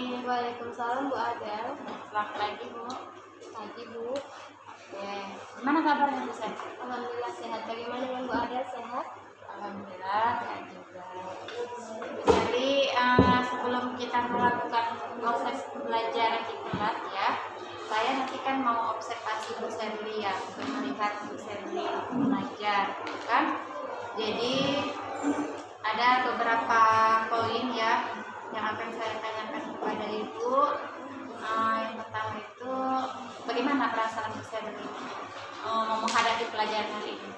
Waalaikumsalam Bu Adel. Selamat pagi Bu. Pagi Bu. Oke, gimana kabarnya Bu Sen? Alhamdulillah sehat. Bagaimana dengan Bu Adel, sehat? Alhamdulillah sehat juga. Jadi sebelum kita melakukan proses pembelajaran di kelas ya, saya nanti kan mau observasi Bu Serli ya, untuk melihat Bu Serli belajar, kan? Jadi ada beberapa poin ya yang akan saya tanyakan kepada Ibu. Yang pertama itu, bagaimana perasaan Bu Serli menghadapi pelajaran hari ini?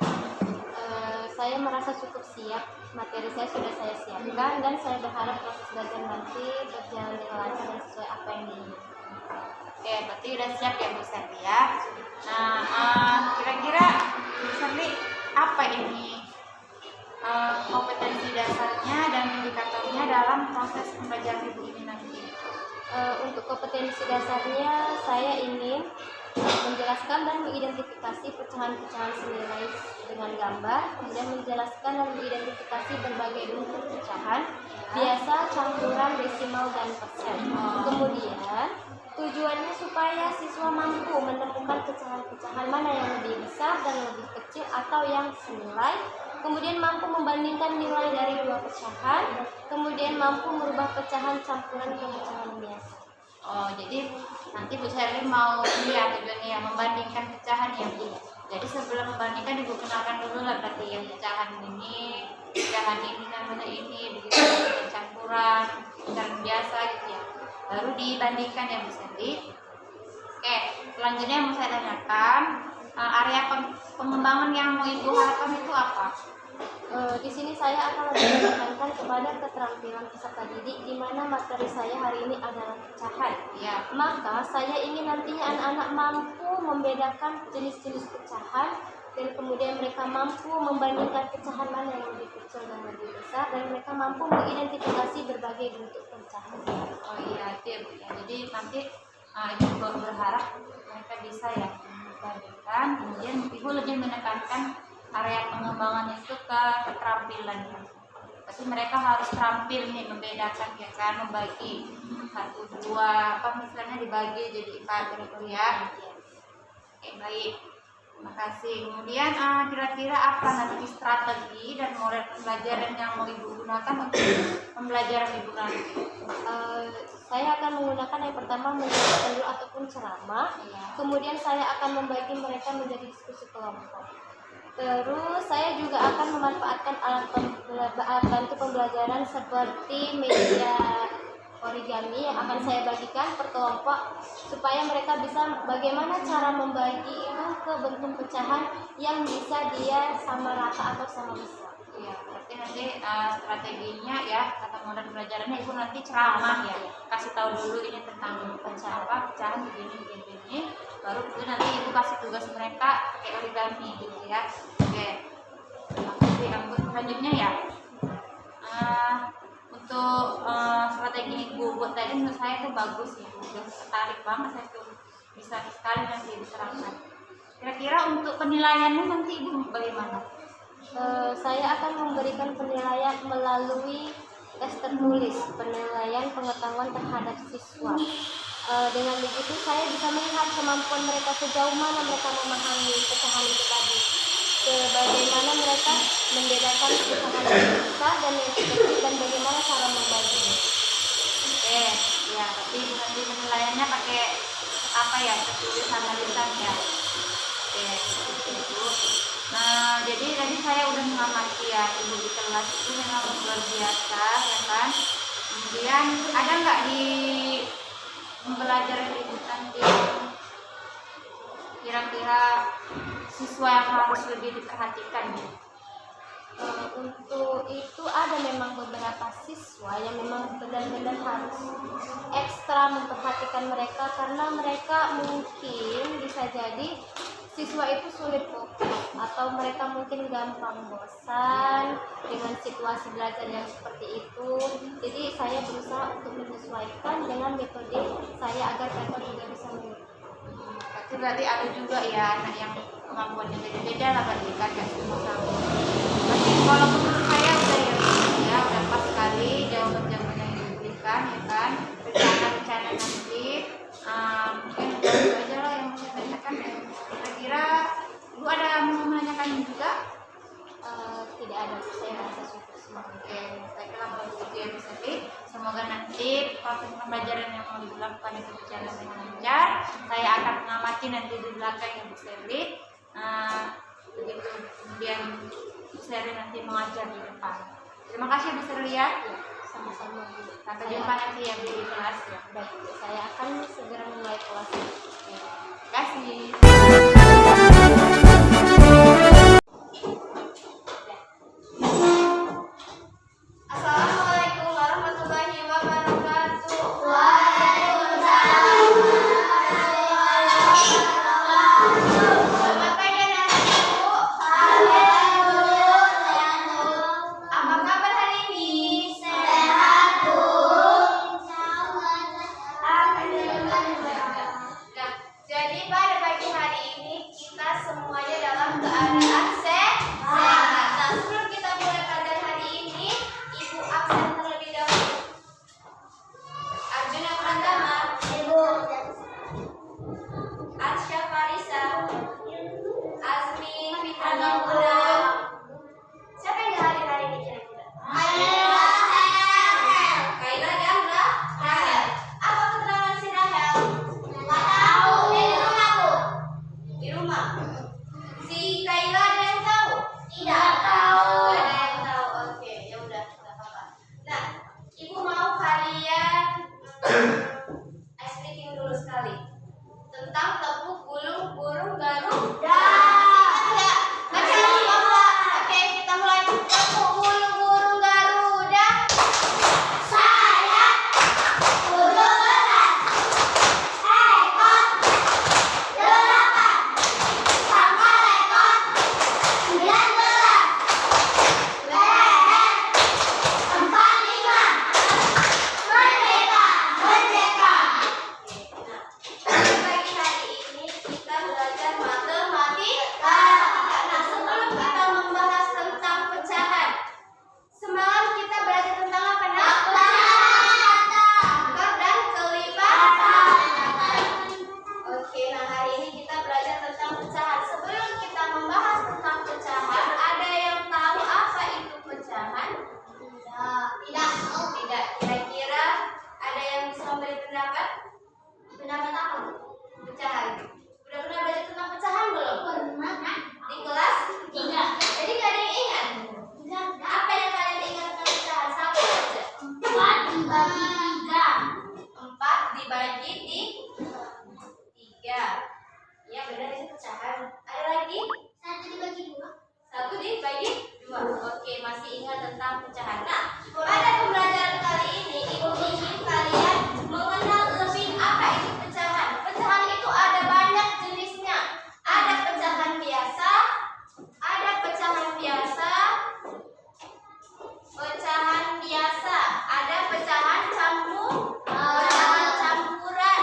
Saya merasa cukup siap. Materi saya sudah saya siapkan dan saya berharap proses belajar nanti berjalan dengan lancar dan sesuai apa yang diinginkan. Oke, berarti udah siap ya Bu Serli ya. Kira-kira Bu Serli apa ini kompetensi dasarnya dan indikatornya dalam proses pembelajaran Ibu ini nanti? Untuk kompetensi dasarnya saya ingin menjelaskan dan mengidentifikasi pecahan-pecahan senilai dengan gambar, kemudian menjelaskan dan mengidentifikasi berbagai bentuk pecahan, biasa, campuran, desimal, dan persen. Kemudian tujuannya supaya siswa mampu menemukan pecahan-pecahan mana yang lebih besar dan lebih kecil atau yang senilai, kemudian mampu membandingkan nilai dari dua pecahan, kemudian mampu merubah pecahan campuran ke pecahan biasa. Jadi nanti Bu Serli mau ini ya tujuannya ya, membandingkan pecahan ya Bu. Jadi sebelum membandingkan Ibu kenalkan dulu lah berarti yang pecahan ini namanya ini, begitu campuran, pecahan biasa gitu ya. Baru dibandingkan ya Bu Serli. Oke, selanjutnya yang mau saya tanyakan, area pengembangan yang mau Ibu harapkan itu apa? Di sini saya akan lebih menekankan kepada keterampilan peserta didik, di mana materi saya hari ini adalah pecahan. Ya. Maka saya ingin nantinya anak-anak mampu membedakan jenis-jenis pecahan dan kemudian mereka mampu membandingkan pecahan mana yang lebih kecil dan lebih besar, dan mereka mampu mengidentifikasi berbagai bentuk pecahan. Oh iya, itu ya Bu ya. Jadi nanti Ibu berharap mereka bisa ya membandingkan, kemudian Ibu lebih menekankan area pengembangan itu ke keterampilan. Berarti mereka harus terampil nih membedakan ya kan, membagi 1, 2 apa misalnya dibagi jadi 4 gitu ya. Oke, baik. Terima kasih. Kemudian kira-kira apa nanti strategi dan model pembelajaran yang mau Ibu gunakan untuk pembelajaran Ibu nanti? Saya akan menggunakan yang pertama menjelaskan dulu ataupun ceramah. Kemudian saya akan membagi mereka menjadi diskusi kelompok. Terus saya juga akan memanfaatkan alat bantu pembelajaran seperti media origami yang akan saya bagikan per kelompok supaya mereka bisa bagaimana cara membagi itu ke bentuk pecahan yang bisa dia sama rata atau sama besar. Ya, berarti nanti strateginya ya atau model pembelajarannya Ibu nanti ceramah ya, kasih tahu dulu ini tentang pecahan begini, baru itu nanti Ibu kasih tugas mereka pakai origami gitu ya. Oke, terima kasih. Selanjutnya ya, untuk strategi Ibu buat tadi menurut saya itu bagus ya, udah tertarik banget saya tuh, bisa sekali nanti diterapkan. Kira-kira untuk penilaiannya nanti Ibu bagaimana? Saya akan memberikan penilaian melalui tes tertulis, penilaian pengetahuan terhadap siswa. Dengan begitu saya bisa melihat kemampuan mereka sejauh mana mereka memahami pecahan itu tadi, bagaimana mereka membedakan pecahan yang besar dan yang kecil dan bagaimana cara membaginya. Oke, ya, tapi nanti penilaiannya pakai apa ya, tertulis sama lisan ya. Oke, itu. Nah, jadi tadi saya udah mengamati ya Ibu di kelas itu memang luar biasa ya kan. Kemudian ada nggak di pembelajaran Ibu nanti kira-kira siswa yang harus lebih diperhatikan? Untuk itu ada memang beberapa siswa yang memang benar-benar harus ekstra memperhatikan mereka, karena mereka mungkin bisa jadi siswa itu sulit fokus atau mereka mungkin gampang bosan dengan situasi belajar yang seperti itu. Jadi saya berusaha untuk menyesuaikan dengan metode saya agar mereka juga bisa mengikuti. Berarti ada juga ya anak yang kemampuannya beda-beda lah, berarti kan ya semua sama. Berarti kalau menurut saya udah ya udah pas sekali jawaban-jawaban yang diberikan ya kan. Rencana pembelajaran yang mau dilakukan itu berjalan dengan lancar. Saya akan mengamati nanti di belakang Ibu Sherly. Begitu kemudian Bu Sherly nanti mengajar di depan. Terima kasih Bu Sherly ya. Sama-sama Bu. Sampai jumpa nanti ya Bu di kelas ya. Baik, saya akan segera mulai kelas. Terima kasih. Assalamualaikum warahmatullahi wabarakatuh. Selamat pagi anak-anak, Bu. Apa kabar hari ini? Sehat, Bu. Nah, jadi pada pagi hari ini kita semuanya dalam keadaan sehat. Nah, sebelum kita mulai pelajaran hari ini, Ibu absen terlebih dahulu. Arjuna Pratama, Ibu. Arsya Farisa, Azmi Fitrani Gunawan. Siapa yang gak hadir hari ini kira-kira? Kaila dan Rahel. Apa keterangan si Rahel? Nggak tahu. Di rumah, Bu. Di rumah. Si Kaila ada yang tahu? Tidak tahu. Nggak ada yang tahu. Oke, ya udah, nggak apa-apa. Nah, Ibu mau kalian ice breaking dulu sekali tentang tepuk gulung burung garuda. Enggak. Baca semua. Oke, kita mulai. Tepuk gulung burung garuda. Saya burung beras. Ekor 8. Pangkal ekor 19. Leher 45. Merdeka, merdeka. Nah, pagi hari ini kita belajar matematika. Nah, sebelum kita membahas tentang pecahan, semalam kita belajar tentang apa, Nak? Angka dan kelipatan. Oke, nah hari ini kita belajar tentang pecahan. Sebelum kita membahas tentang pecahan, ada yang tahu apa itu pecahan? Tidak. Tidak. Kira-kira ada yang bisa memberi pendapat? Pendapat apa? Pecahan. Udah pernah belajar tentang pecahan belum? Pernah. Di kelas? Tidak. Jadi nggak ada yang ingat? Tidak. Apa yang kalian ingat tentang pecahan? Satu aja. 4 dibagi 3. 4 dibagi 3. Ya benar, itu pecahan. Ada lagi? 1 dibagi 2. 1 dibagi 2. Oke, masih ingat tentang pecahan. Nah, pada pembelajaran kali ini Ibu ingin kalian mengenal lebih apa itu pecahan. Pecahan itu ada banyak jenisnya. Ada pecahan biasa, ada pecahan biasa, pecahan biasa, ada pecahan campur, pecahan campuran,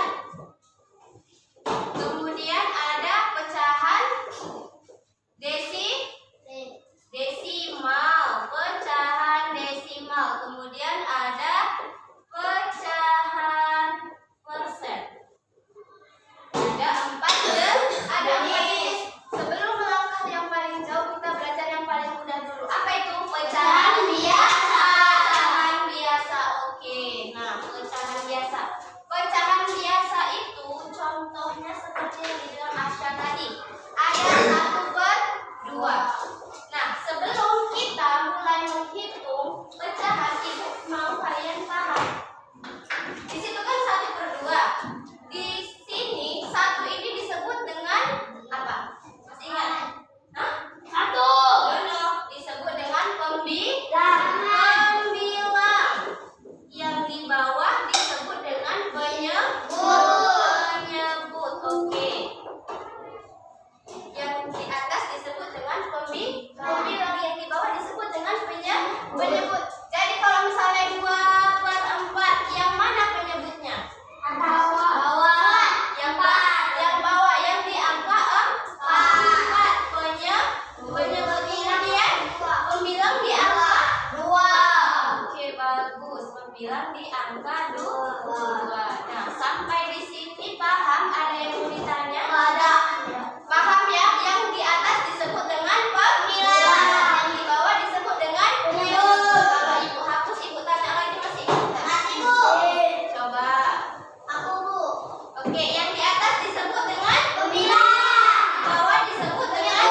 Oke, yang di atas disebut dengan pembilang, di bawah disebut dengan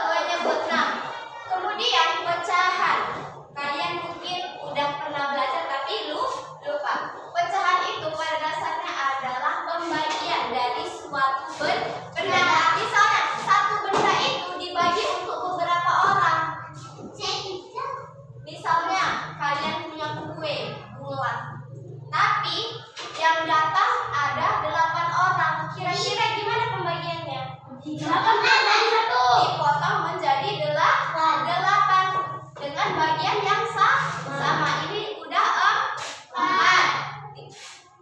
menyebut. Nah, kemudian pecahan. Kalian mungkin udah pernah belajar tapi lupa. Pecahan itu pada dasarnya adalah pembagian dari suatu benda. Misalnya satu benda itu dibagi untuk beberapa orang. Misalnya kalian punya kue bulat, tapi yang datang ada 8 orang. Kira-kira gimana pembagiannya? 8 dari 1 dipotong menjadi 8 dengan bagian yang sama. Ini udah 4.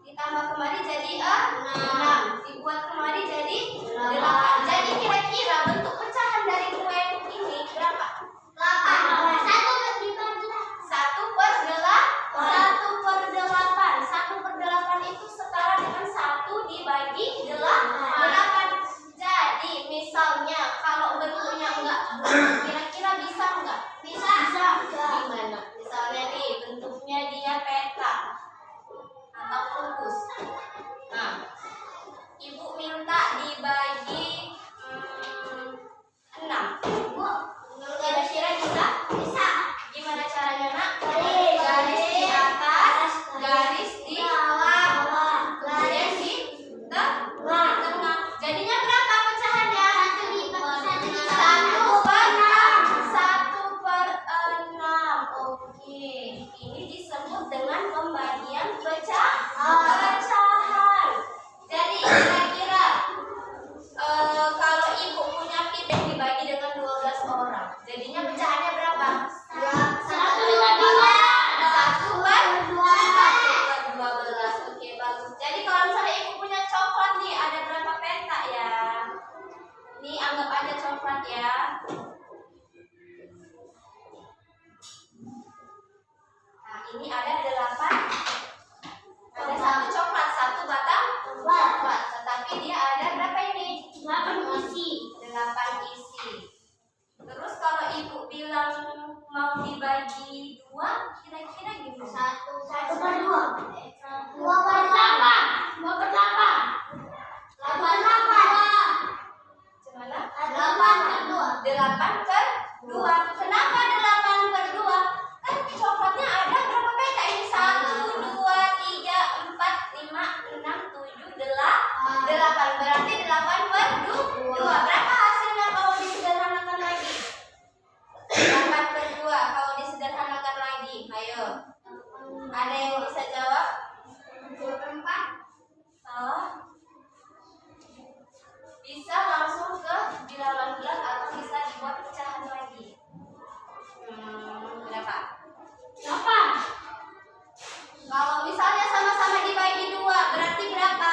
Ditambah kemari jadi 6. Dibuat kemari jadi 8. Jadi kira-kira bentuk pecahan dari kue ini berapa? 8. 1/8 itu setara dengan 1 dibagi 8. Jadi misalnya kalau bentuknya enggak, kira-kira bisa enggak? Bisa. Gimana? Misalnya nih bentuknya dia peta atau kubus. Nah, ibu minta dibagi 6. Kira-kira bisa? Bisa. Gimana caranya, Nak? Garis di atas, garis di bawah, kemudian di tengah. Jadinya berapa pecahannya? 1/6. Oke, ini disebut dengan pembagian pecahan. Jadi kira-kira kalau ibu punya piring dibagi dengan 12 orang, jadinya pecahannya berapa? 1/12. Oke, bagus. Jadi kalau misalnya ibu punya coklat nih, ada berapa petak ya? Ini anggap aja coklat ya. Nah, ini ada 8. Ada 1 coklat, 1 batang coklat. Tetapi dia ada berapa ini? 8 isi. Terus kalau ibu bilang mau dibagi 2, kira-kira gimana? 1/2. 2/8. 2/8. Gimana? 8/2. Kenapa 8/2? Kan coklatnya ada berapa petak ini? 1, 2, 3, 4, 5, 6, 7, 8. Berarti 8/2. Berapa hasilnya kalau disederhanakan lagi? 8/2 kalau disederhanakan lagi. Ayo. Ada yang bisa jawab? 2/4. Salah. Bisa langsung ke bilangan bulat atau bisa dibuat pecahan lagi. Berapa? 8. Kalau misalnya sama-sama dibagi 2, berarti berapa?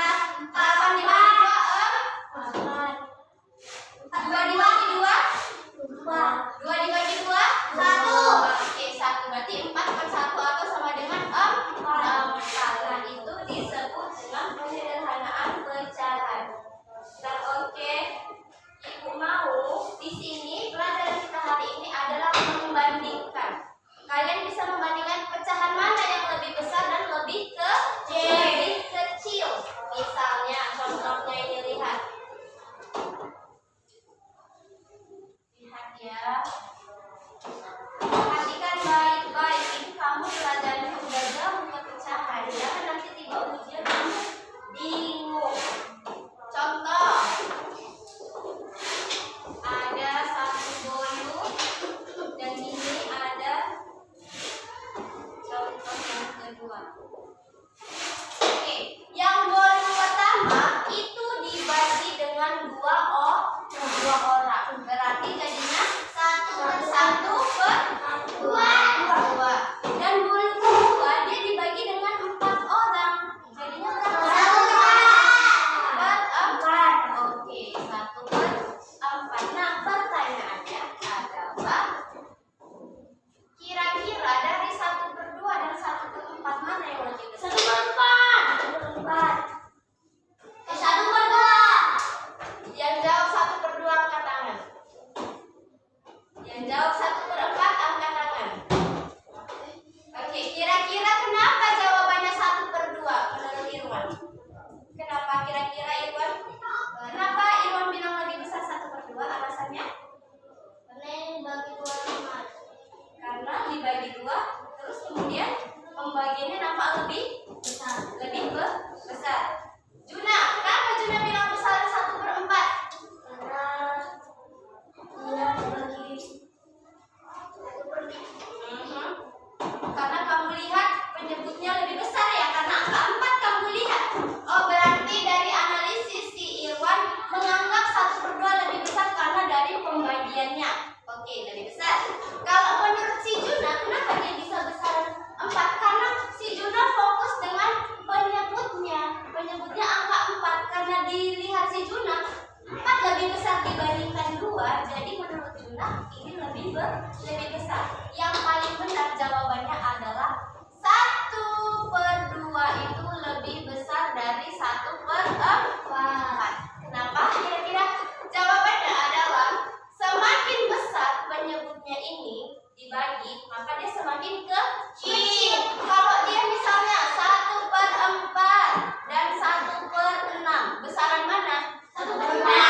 Nah, ini lebih besar. Yang paling benar jawabannya adalah 1/2 itu lebih besar dari 1/4. Kenapa? Kira-kira jawabannya adalah semakin besar penyebutnya ini dibagi, maka dia semakin kecil. Kalau dia misalnya 1/4 dan 1/6, besaran mana? 1/4.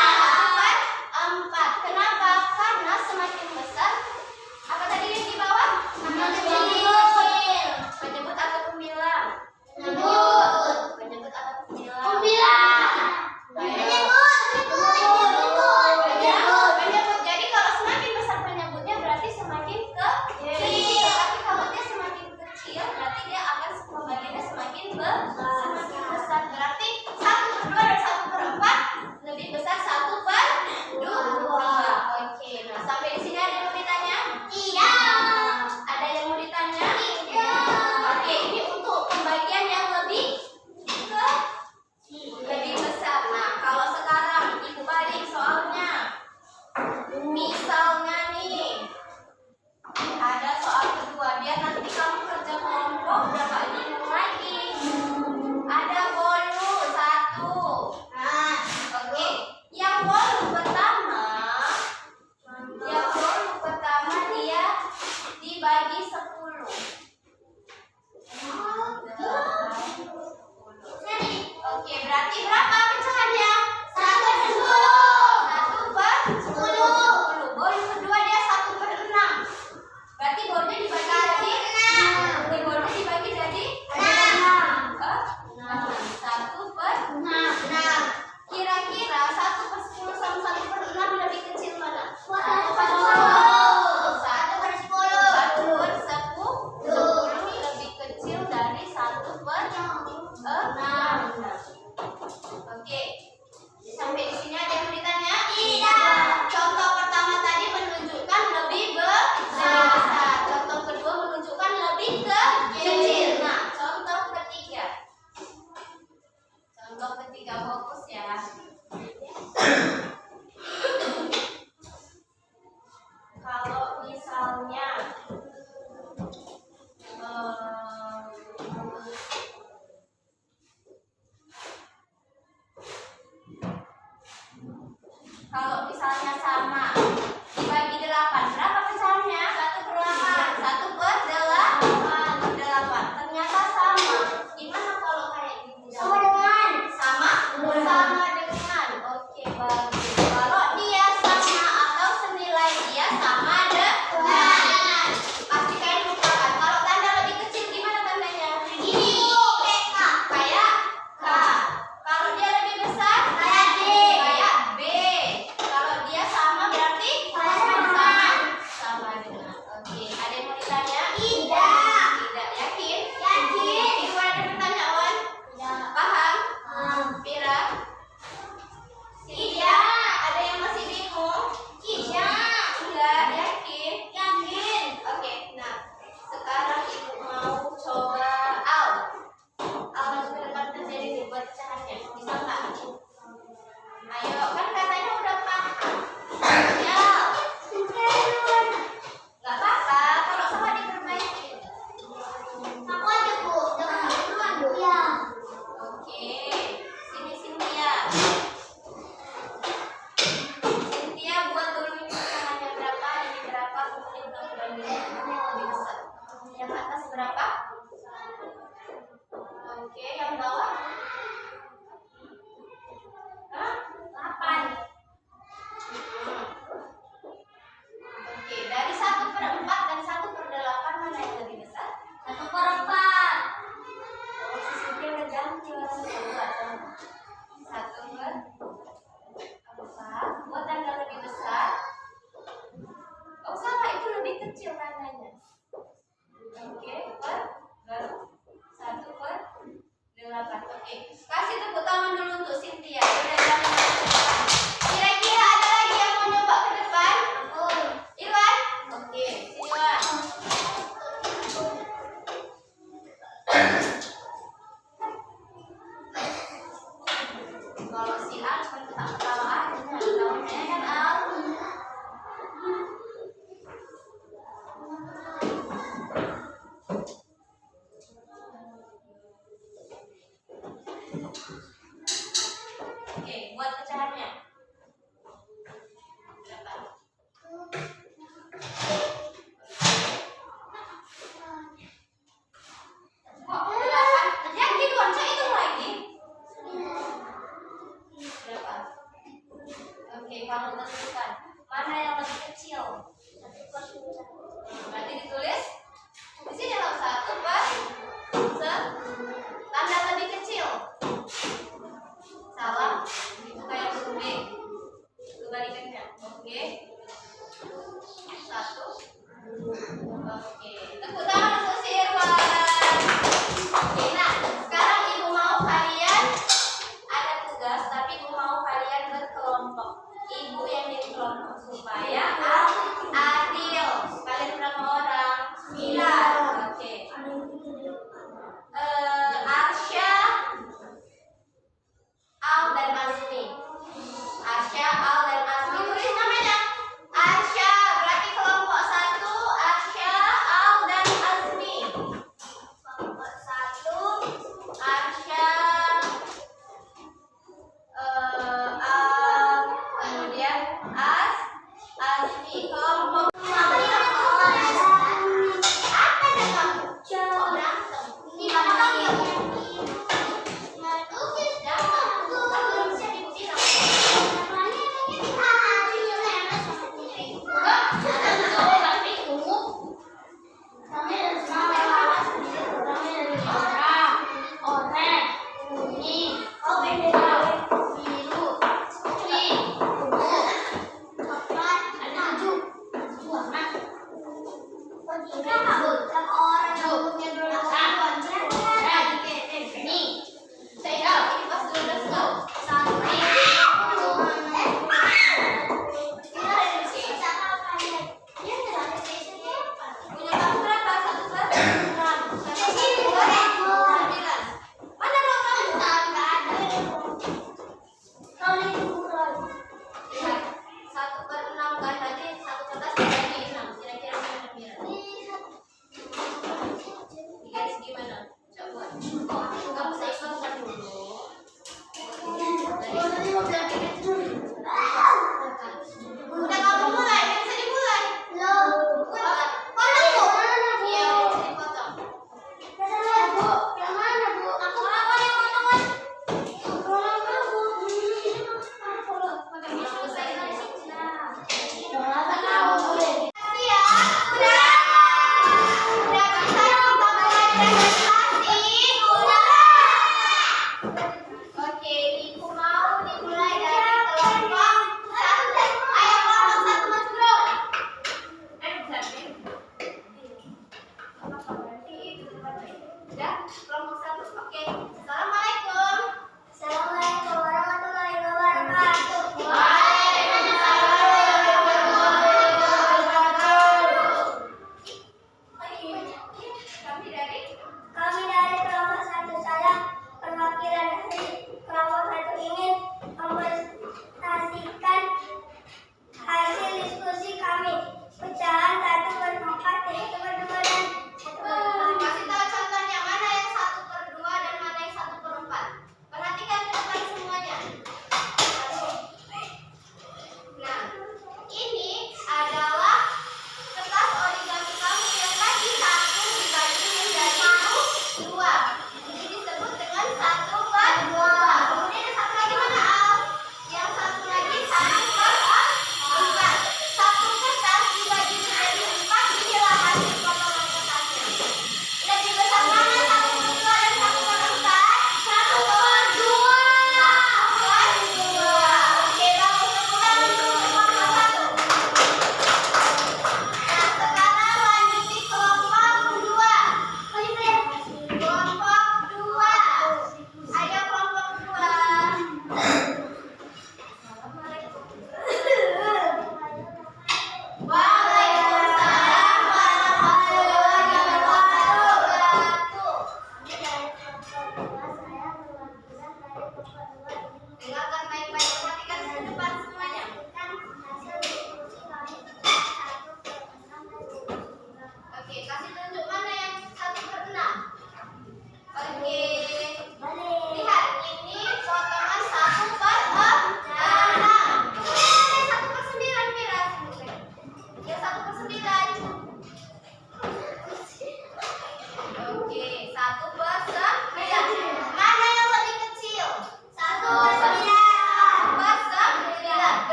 Kenapa? Karena semakin besar, apa tadi yang di bawah? Semakin kecil. Penyebut atau pembilang? Penyebut atau pembilang? Penyebut. Jadi kalau semakin besar penyebutnya berarti semakin kecil. Tapi kalau dia semakin kecil berarti dia akan pembagiannya semakin besar. Berarti 1/2 dan 1/4 lebih besar 1/2. Oke, nah sampai di sini ada yang mau ditanya? Tidak. Ada yang mau ditanya? Tidak. Oke, ini untuk pembagian yang lebih besar. Nah, kalau sekarang ibu balik soalnya, misalnya nih ada soal kedua, biar nanti kamu kerja kelompok berapa bingung lagi. Ada volume 1. Oke, yang volume pertama dia dibagi 10. Oke, berarti berapa pecahannya? 1/10. Volume kedua dia 1/6. Berarti volume dibagi jadi 1/6. Kira-kira 1/10 sama 1/6 lebih kecil mana? 1/10 lebih kecil dari 1/6. Oke. Sampai di sini ada yang mau ditanya? Tidak. Contoh pertama tadi menunjukkan lebih besar. Contoh kedua menunjukkan lebih kecil. Nah, contoh ketiga. Fokus ya. Kalau misalnya sama dibagi 8, berapa pecahannya? 1/8. Ternyata sama. Gimana kalau kayak gini? Sama dengan. Oke, bagus. Kalau dia sama atau senilai dia sama dengan, pastikan lupakan. Kalau tanda lebih kecil gimana tandanya? Ini kayak K. Kalau dia lebih besar kayak B. Kalau dia sama berarti sama dengan. Oke, ada yang mau ditanya? Tidak. Yakin? Ibu ada bertanya, Wan? Paham? Mira? Tidak. Ada yang masih bingung? Tidak. Yakin? Oke, nah sekarang ibu mau coba Al maju ke depan kerja ini buat pecahannya. Bisa nggak? Ayo, kan katanya udah paham. Ya. Nggak apa-apa, kalau salah diperbaiki. Oke, sini Cynthia. Cynthia buat dulu ini pecahannya berapa, ini berapa, kemudian kamu bandingkan mana yang lebih besar. Yang atas berapa? Oke, yang bawah? 8. Oke, dari 1/4 dan 1/8 mana yang lebih besar? 1/4. Oh, si Cynthia udah ganti orang kedua. 1/4. Buat tanda lebih besar. Oh, salah, itu lebih kecil tandanya. Oke, baru 1/8. Oke, kasih tepuk tangan dulu untuk Cynthia. Udah jalan ke depan. Kira-kira ada lagi yang mau nyoba ke depan? Irwan? Oke, sini Wan. Kalau si Al cuma ketawa aja, ketawanya kan Al. Oke, buat pecahannya. Berapa? Oh, 8. Yakin Wan, saya hitung lagi. Berapa? Oke, kamu tentukan mana yang lebih kecil. Berarti ditulis di sini dalam 1/10. Tanda lebih kecil. Salah, itu kayak huruf B. Kebalikannya. Oke. 1. Oke. Tepuk tangan untuk si Irwan. Oke, nah sekarang ibu mau kalian ada tugas, tapi ibu mau kalian berkelompok. Ibu yang di kelompok supaya adil. Kalian berapa orang? 9. Oke. Arsya, Al dan Azmi. Arsya, Al dan Azmi. Tulis namanya. Arsya berarti kelompok 1. Arsya, Al dan Azmi. Kelompok 1. Arsya, Al, kemudian Azmi. Kelompok apa ada kamu? Kok berantem? Gimana kamu? Oke, ibu mau dimulai dari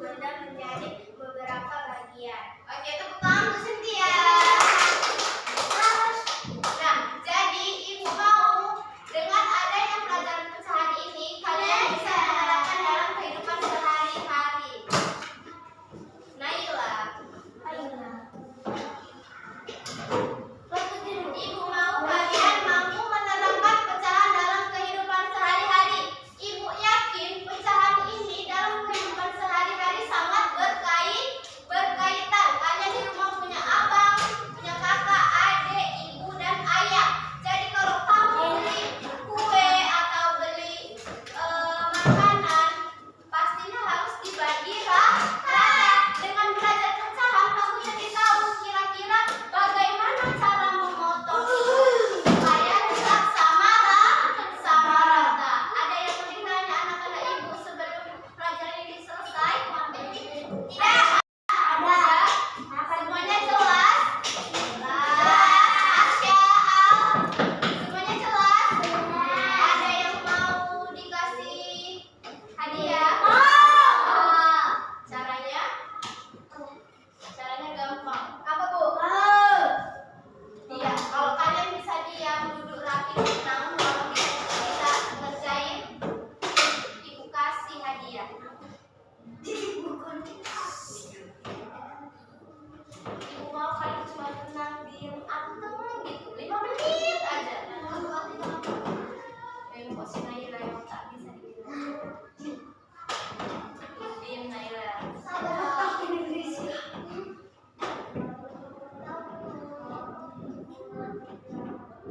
berbagi menjadi beberapa bagian. Oke, tepuk tangan untuk Cynthia. Nah, jadi ibu mau dengan adanya pelajaran pecahan ini kalian bisa menerapkan dalam kehidupan sehari-hari. Naila. Ibu mau kalian mampu menerapkan pecahan dalam kehidupan sehari-hari. Ibu yakin pecahan ini dalam kehidupan sehari-hari sangat berkaitan. Kalian di rumah punya abang, punya kakak, adik, ibu, dan ayah. Jadi kalau kamu beli kue atau beli makanan, pastinya harus dibagi rata. Dengan belajar pecahan, kamu jadi tahu kira-kira bagaimana cara memotong supaya tetap sama rata. Ada yang ingin nanya anak-anak ibu sebelum pelajaran ini selesai? Tidak ada. Semuanya jelas? Asya, Al, semuanya jelas? Ada yang mau dikasih hadiah? Caranya? Caranya gampang. Apa, Bu? Iya, kalau kalian bisa diam, duduk rapi, tenang, kalau bisa ngerjain, ibu kasih hadiah. Ibu mau kalian cuma tenang, diam, anteng gitu, 5 menit aja. Ibu kok si Naila yang tak bisa dibilang. Diam, Naila.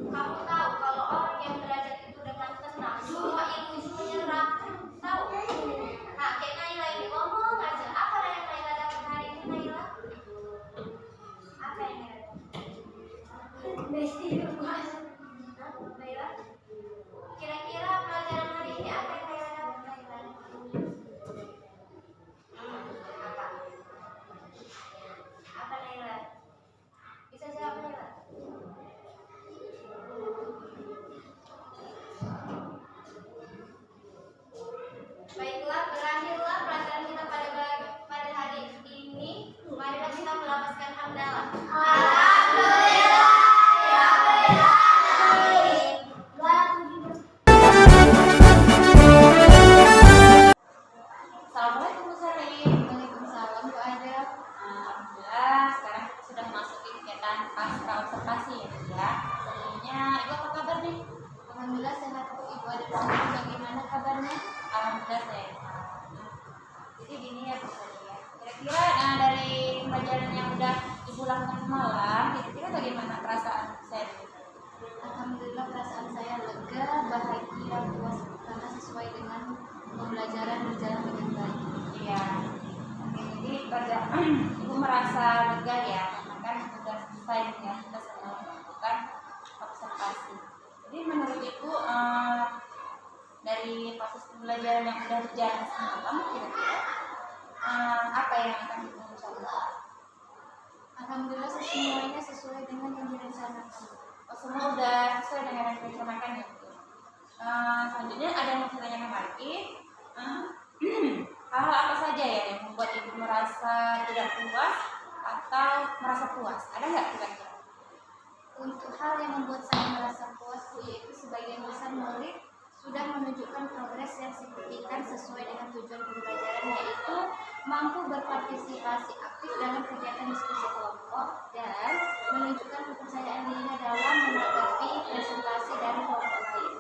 Kamu tahu kalau orang yang belajar itu dengan tenang, semua ilmu menyerap. Tahu? Nah, kayak Naila ini ngomong aja. Apa yang Naila dapat hari ini, Naila? Apa yang Naila dapat? Naila? Kira-kira pelajaran hari ini apa yang Naila dapat, Naila? Apa? Apa, Naila? Bisa jawab, Naila? Baiklah, berakhirlah pelajaran kita pada hari ini. Marilah kita melapaskan hamdalah. Alhamdulillah ya Rabbil alamin. Assalamualaikum Bu Salim. Waalaikumsalam Bu Ada. Alhamdulillah sekarang kita sudah masuk kegiatan pasca observasi ya. Sebelumnya Ibu apa kabar nih? Alhamdulillah sehat Bu. Ibu ada bagaimana kabarnya? Alhamdulillah sehat. Jadi gini ya Bu Salim ya. Kira-kira dari pelajaran yang udah Ibu lakukan semalam, kira-kira bagaimana perasaan saya? Alhamdulillah perasaan saya lega, bahagia, puas karena sesuai dengan pembelajaran berjalan dengan baik. Iya. Oke, jadi pada Ibu merasa lega ya, karena kan sudah selesai ya, kita sedang melakukan observasi. Jadi menurut Ibu dari proses pembelajaran yang sudah berjalan semalam, kira-kira apa yang akan Ibu contoh? Alhamdulillah semuanya sesuai dengan yang direncanakan. Oh, semua udah sesuai dengan yang direncanakan ya Bu. Selanjutnya ada yang mau saya tanyakan lagi. Hal apa saja ya yang membuat Ibu merasa tidak puas atau merasa puas? Ada nggak kira-kira? Untuk hal yang membuat saya merasa puas yaitu sebagian besar murid sudah menunjukkan progres yang signifikan sesuai dengan tujuan pembelajaran, yaitu mampu berpartisipasi aktif dalam kegiatan diskusi kelompok dan menunjukkan kepercayaan dirinya dalam menanggapi presentasi dari kelompok lain.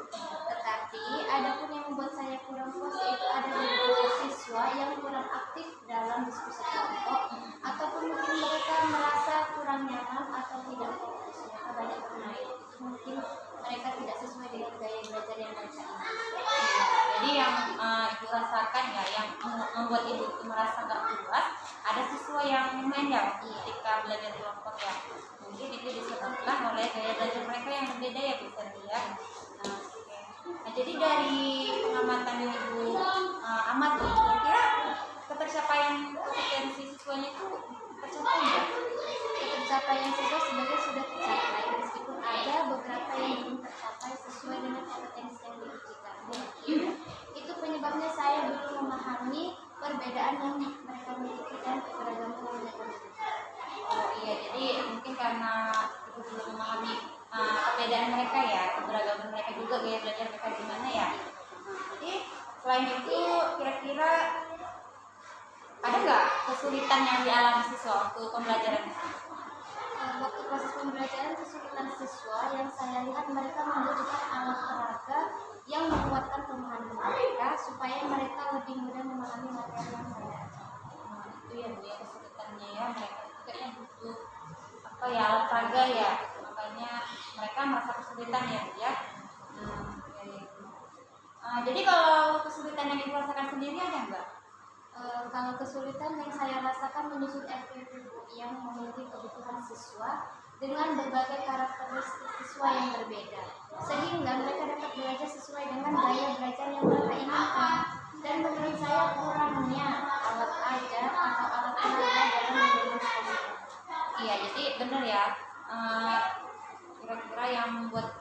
Tetapi ada pun yang membuat saya kurang puas, yaitu ada beberapa siswa yang kurang aktif dalam diskusi kelompok ataupun mungkin mereka merasa kurang nyaman atau tidak fokus. Mereka banyak bermain, mungkin mereka tidak sesuai dengan gaya belajar yang mereka inginkan. Jadi yang Ibu rasakan ya, yang membuat Ibu itu merasa nggak puas, ada siswa yang main ya ketika belajar kelompok ya. Mungkin itu disebabkan oleh gaya belajar mereka yang berbeda ya bisa ya. Nah, jadi dari pengamatan yang Ibu amati, kira-kira ketercapaian kompetensi siswanya itu tercapai nggak? Ketercapaian siswa sebenarnya sudah tercapai, meskipun ada beberapa yang belum tercapai sesuai dengan kompetensi yang diujikan. Mungkin itu penyebabnya saya belum memahami perbedaan yang mereka mereka mengikuti dan keberagaman yang mereka miliki. Oh iya, jadi mungkin karena ibu belum memahami perbedaan mereka ya, keberagaman mereka juga, gaya belajar mereka gimana ya. Jadi selain itu kira-kira ada nggak kesulitan yang dialami siswa waktu pembelajaran? Waktu proses pembelajaran, kesulitan siswa yang saya lihat mereka membutuhkan alat peraga yang menguatkan pemahaman mereka supaya mereka lebih mudah memahami materi yang saya ajarkan. Itu ya Bu ya, kesulitannya ya, mereka juga yang butuh apa ya, alat peraga ya, makanya mereka merasa kesulitan ya Bu ya. Oke. Jadi kalau kesulitan yang ibu rasakan sendiri ada nggak? Kalau kesulitan yang saya rasakan menyusun RPP Bu, yang memiliki kebutuhan siswa dengan berbagai karakteristik siswa yang berbeda, sehingga mereka dapat belajar sesuai dengan gaya belajar yang mereka inginkan. Dan menurut saya kurangnya alat ajar atau alat peraga dalam mendemonstrasikan. Iya, jadi benar ya. Kira-kira yang membuat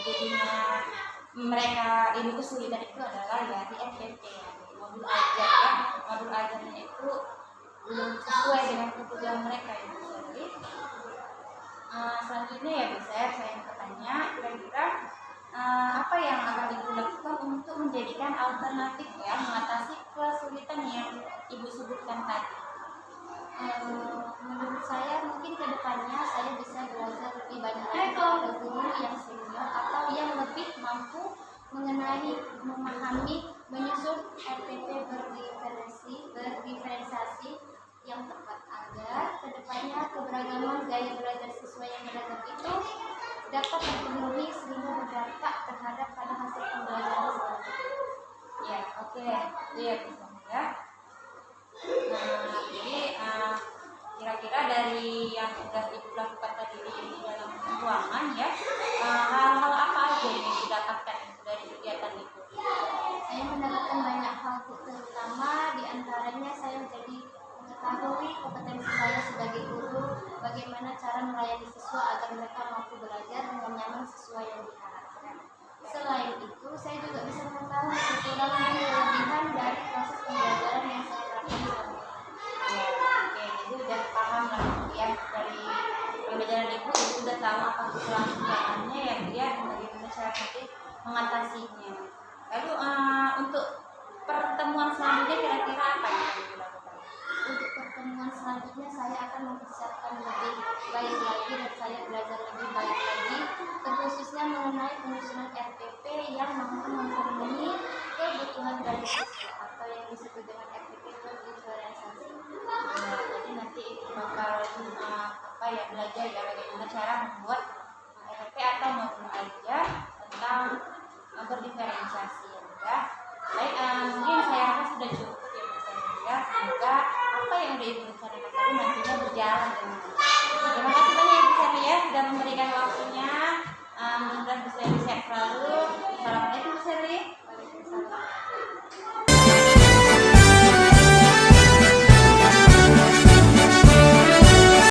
jadinya mereka ini kesulitan itu adalah ya di FPP ya, di modul ajar ya. Modul ajarnya itu belum sesuai dengan kebutuhan mereka ya. Jadi selanjutnya ya Bu, saya mau bertanya, kira-kira apa yang akan Ibu lakukan untuk menjadikan alternatif ya mengatasi kesulitan yang Ibu sebutkan tadi? Menurut saya mungkin kedepannya saya bisa belajar lebih banyak lagi kepada guru yang senior atau yang lebih mampu mengenali, memahami, menyusun RPP berdiferensiasi yang tepat agar kedepannya keberagaman gaya belajar siswa yang beragam itu dapat terpenuhi sehingga berdampak terhadap pada hasil pembelajaran selanjutnya. Ya, oke, itu ya Bu ya. Jadi kira-kira dari yang sudah Ibu lakukan tadi di dalam ruangan ya, hal-hal apa aja yang didapatkan dari kegiatan itu? Saya mendapatkan banyak hal, terutama diantaranya saya jadi mengetahui kompetensi saya sebagai guru, bagaimana cara melayani siswa agar mereka mampu belajar dengan nyaman sesuai yang diharapkan. Selain itu, saya juga bisa mengetahui kekurangan dan kelebihan dari proses pembelajaran yang saya lakukan selama ini. Oke, jadi udah paham lah ya dari pembelajaran Ibu udah tahu apa kekurangannya ya dia dan bagaimana cara nanti mengatasinya. Lalu untuk pertemuan selanjutnya kira-kira apa yang akan dilakukan? Untuk pertemuan selanjutnya saya akan mempersiapkan lebih baik lagi dan saya belajar lebih baik lagi, terkhususnya mengenai penyusunan RPP yang mampu memenuhi kebutuhan dari siswa atau yang disebut dengan RPP berdiferensiasi. Jadi nanti Ibu bakal apa ya, belajar ya bagaimana cara membuat RPP atau modul ajar tentang berdiferensiasi ya. Baik, mungkin saya rasa sudah cukup